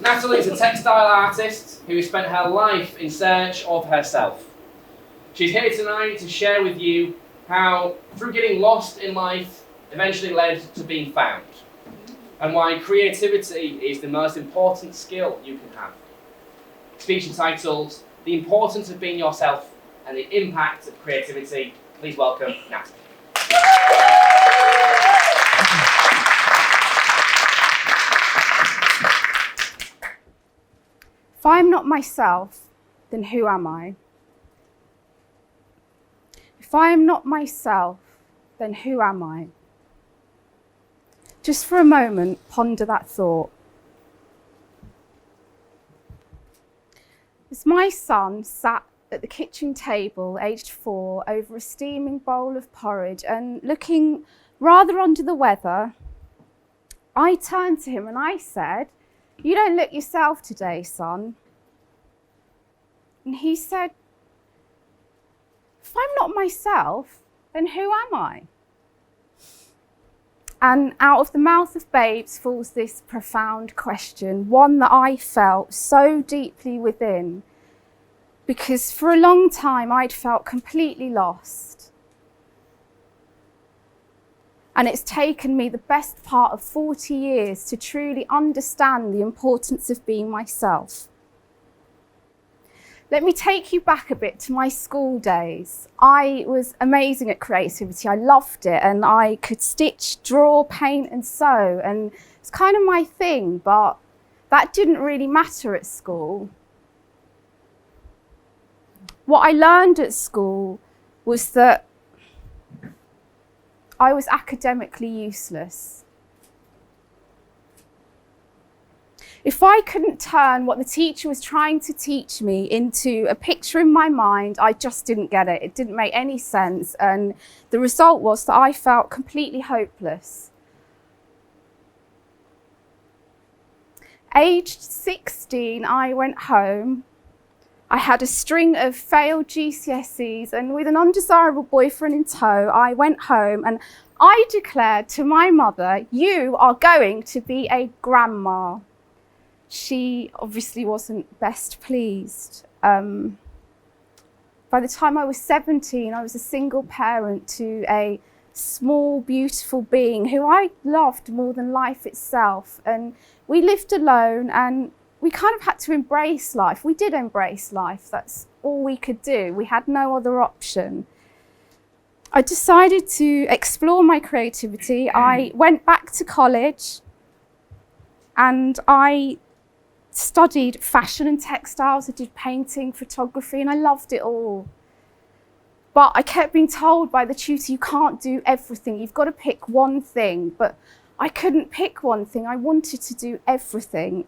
Natalie is a textile artist who has spent her life in search of herself. She's here tonight to share with you how, through getting lost in life, eventually led to being found, and why creativity is the most important skill you can have. Speech entitled, The Importance of Being Yourself and the Impact of Creativity. Please welcome Natalie. If I'm not myself, then who am I? If I am not myself, then who am I? Just for a moment, ponder that thought. As my son sat at the kitchen table, aged 4, over a steaming bowl of porridge and looking rather under the weather, I turned to him and I said, "You don't look yourself today, son." And he said, "If I'm not myself, then who am I?" And out of the mouth of babes falls this profound question, one that I felt so deeply within, because for a long time I'd felt completely lost. And it's taken me the best part of 40 years to truly understand the importance of being myself. Let me take you back a bit to my school days. I was amazing at creativity. I loved it, and I could stitch, draw, paint and sew, and it's kind of my thing, but that didn't really matter at school. What I learned at school was that I was academically useless. If I couldn't turn what the teacher was trying to teach me into a picture in my mind, I just didn't get it. It didn't make any sense, and the result was that I felt completely hopeless. Aged 16, I went home. I had a string of failed GCSEs, and with an undesirable boyfriend in tow, I went home and I declared to my mother, "You are going to be a grandma." She obviously wasn't best pleased. By the time I was 17, I was a single parent to a small, beautiful being who I loved more than life itself. And we lived alone, and we kind of had to embrace life. We did embrace life. That's all we could do. We had no other option. I decided to explore my creativity. I went back to college and I studied fashion and textiles. I did painting, photography, and I loved it all. But I kept being told by the tutor, "You can't do everything. You've got to pick one thing." But I couldn't pick one thing. I wanted to do everything.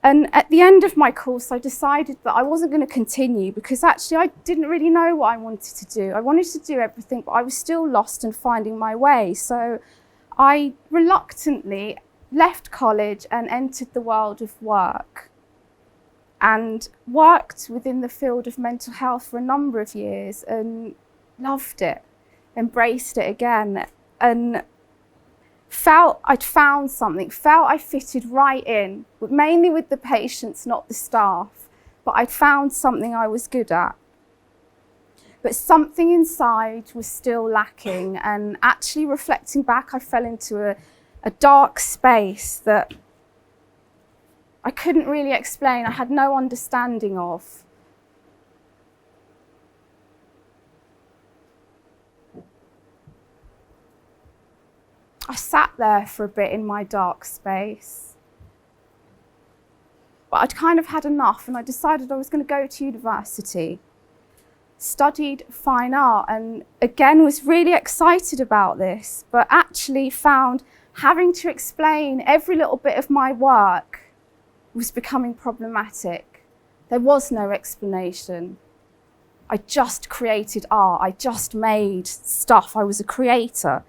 And at the end of my course, I decided that I wasn't going to continue, because actually I didn't really know what I wanted to do. I wanted to do everything, but I was still lost and finding my way. So I reluctantly left college and entered the world of work, and worked within the field of mental health for a number of years and loved it, embraced it again, and felt I'd found something, felt I fitted right in, mainly with the patients, not the staff, but I'd found something I was good at. But something inside was still lacking, and actually reflecting back, I fell into a dark space that I couldn't really explain, I had no understanding of. I sat there for a bit in my dark space, but I'd kind of had enough, and I decided I was going to go to university. Studied fine art, and again was really excited about this, but actually found having to explain every little bit of my work was becoming problematic. There was no explanation. I just created art. I just made stuff. I was a creator.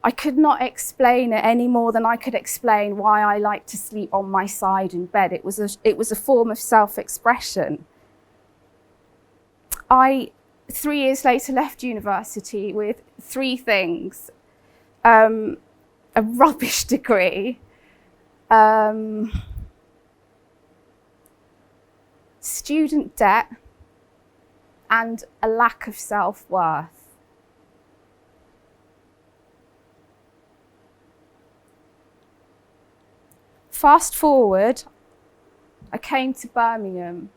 I could not explain it any more than I could explain why I like to sleep on my side in bed. It was a form of self-expression. I, 3 years later, left university with 3 things. A rubbish degree, student debt, and a lack of self-worth. Fast forward, I came to Birmingham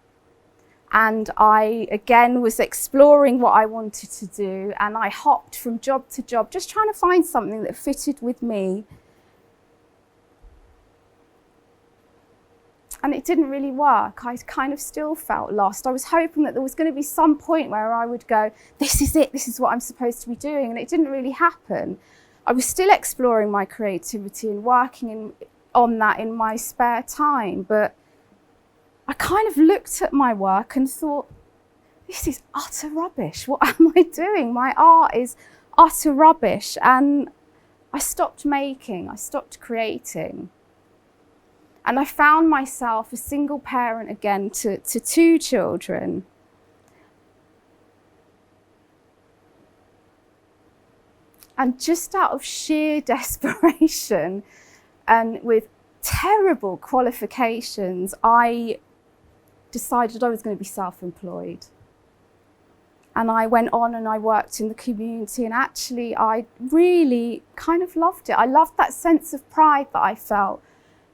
and I again was exploring what I wanted to do, and I hopped from job to job just trying to find something that fitted with me. And it didn't really work. I kind of still felt lost. I was hoping that there was going to be some point where I would go, this is it, this is what I'm supposed to be doing. And it didn't really happen. I was still exploring my creativity and working on that in my spare time. But I kind of looked at my work and thought, this is utter rubbish. What am I doing? My art is utter rubbish. And I stopped making, I stopped creating. And I found myself a single parent again to 2 children. And just out of sheer desperation and with terrible qualifications, I decided I was going to be self-employed. And I went on and I worked in the community, and actually I really kind of loved it. I loved that sense of pride that I felt.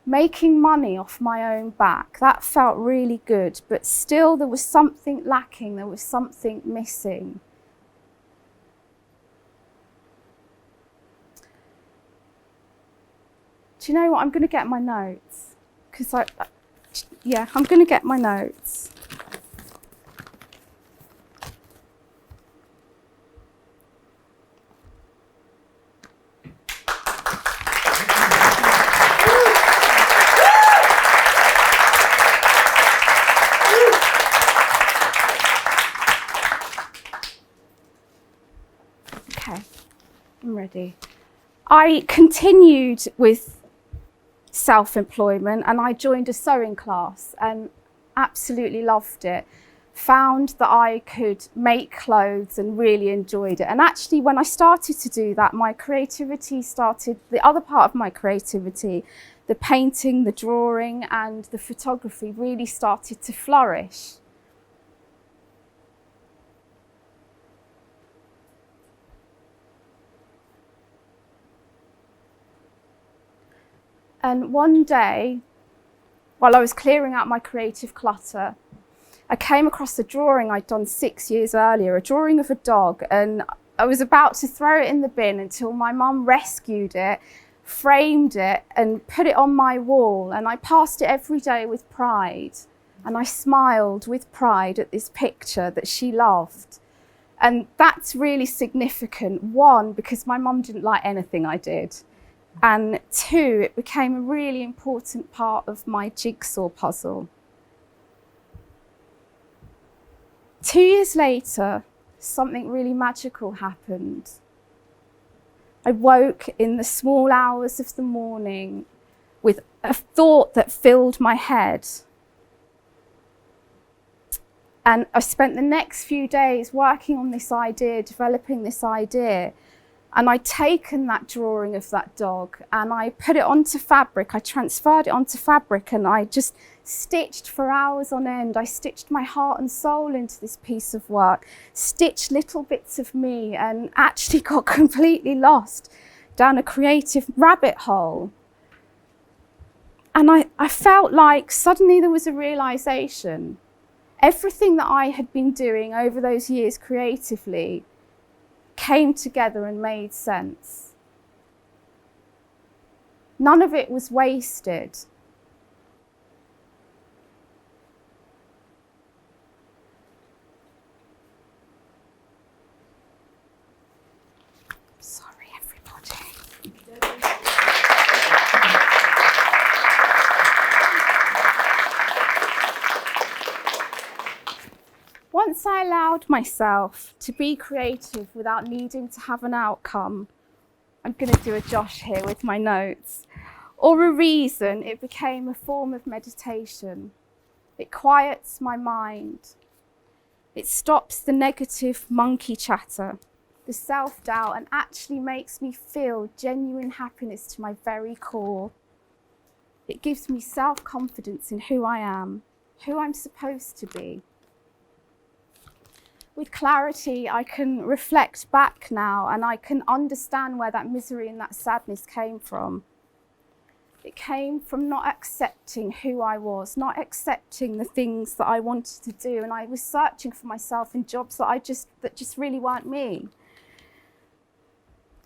Making money off my own back, that felt really good, but still there was something lacking, there was something missing. Do you know what? I'm going to get my notes, because I'm going to get my notes. I'm ready. I continued with self-employment and I joined a sewing class and absolutely loved it. Found that I could make clothes and really enjoyed it. And actually when I started to do that, my creativity started, the other part of my creativity, the painting, the drawing and the photography really started to flourish. And one day, while I was clearing out my creative clutter, I came across a drawing I'd done 6 years earlier, a drawing of a dog, and I was about to throw it in the bin until my mum rescued it, framed it and put it on my wall, and I passed it every day with pride, and I smiled with pride at this picture that she loved. And that's really significant. 1, because my mum didn't like anything I did. And 2, it became a really important part of my jigsaw puzzle. 2 years later, something really magical happened. I woke in the small hours of the morning with a thought that filled my head. And I spent the next few days working on this idea, developing this idea. And I'd taken that drawing of that dog and I put it onto fabric. I transferred it onto fabric and I just stitched for hours on end. I stitched my heart and soul into this piece of work, stitched little bits of me, and actually got completely lost down a creative rabbit hole. And I felt like suddenly there was a realization. Everything that I had been doing over those years creatively came together and made sense. None of it was wasted. Sorry, everybody. Once I allowed myself to be creative without needing to have an outcome, I'm going to do a Josh here with my notes, or a reason, it became a form of meditation. It quiets my mind. It stops the negative monkey chatter, the self-doubt, and actually makes me feel genuine happiness to my very core. It gives me self-confidence in who I am, who I'm supposed to be. With clarity, I can reflect back now and I can understand where that misery and that sadness came from. It came from not accepting who I was, not accepting the things that I wanted to do, and I was searching for myself in jobs that just really weren't me.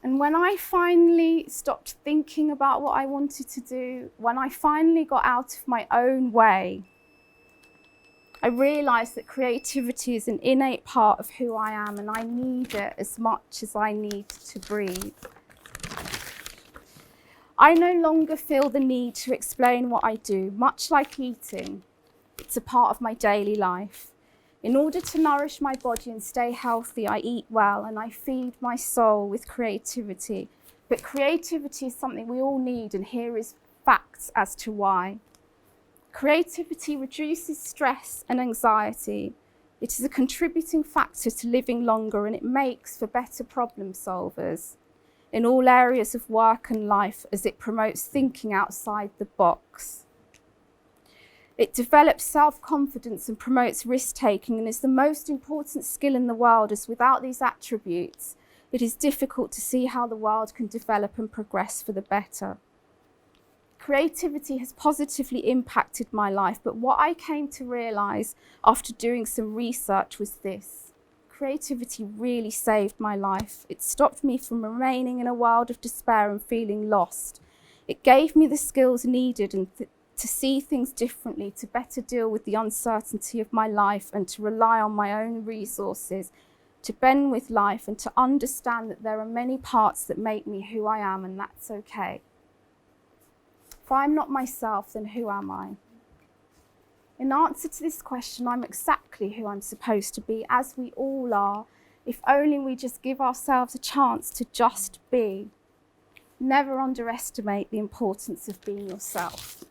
And when I finally stopped thinking about what I wanted to do, when I finally got out of my own way, I realised that creativity is an innate part of who I am, and I need it as much as I need to breathe. I no longer feel the need to explain what I do, much like eating. It's a part of my daily life. In order to nourish my body and stay healthy, I eat well and I feed my soul with creativity. But creativity is something we all need, and here is facts as to why. Creativity reduces stress and anxiety. It is a contributing factor to living longer, and it makes for better problem solvers in all areas of work and life, as it promotes thinking outside the box. It develops self-confidence and promotes risk-taking, and is the most important skill in the world, as without these attributes, it is difficult to see how the world can develop and progress for the better. Creativity has positively impacted my life, but what I came to realise after doing some research was this. Creativity really saved my life. It stopped me from remaining in a world of despair and feeling lost. It gave me the skills needed to see things differently, to better deal with the uncertainty of my life, and to rely on my own resources, to bend with life, and to understand that there are many parts that make me who I am, and that's okay. If I'm not myself, then who am I? In answer to this question, I'm exactly who I'm supposed to be, as we all are, if only we just give ourselves a chance to just be. Never underestimate the importance of being yourself.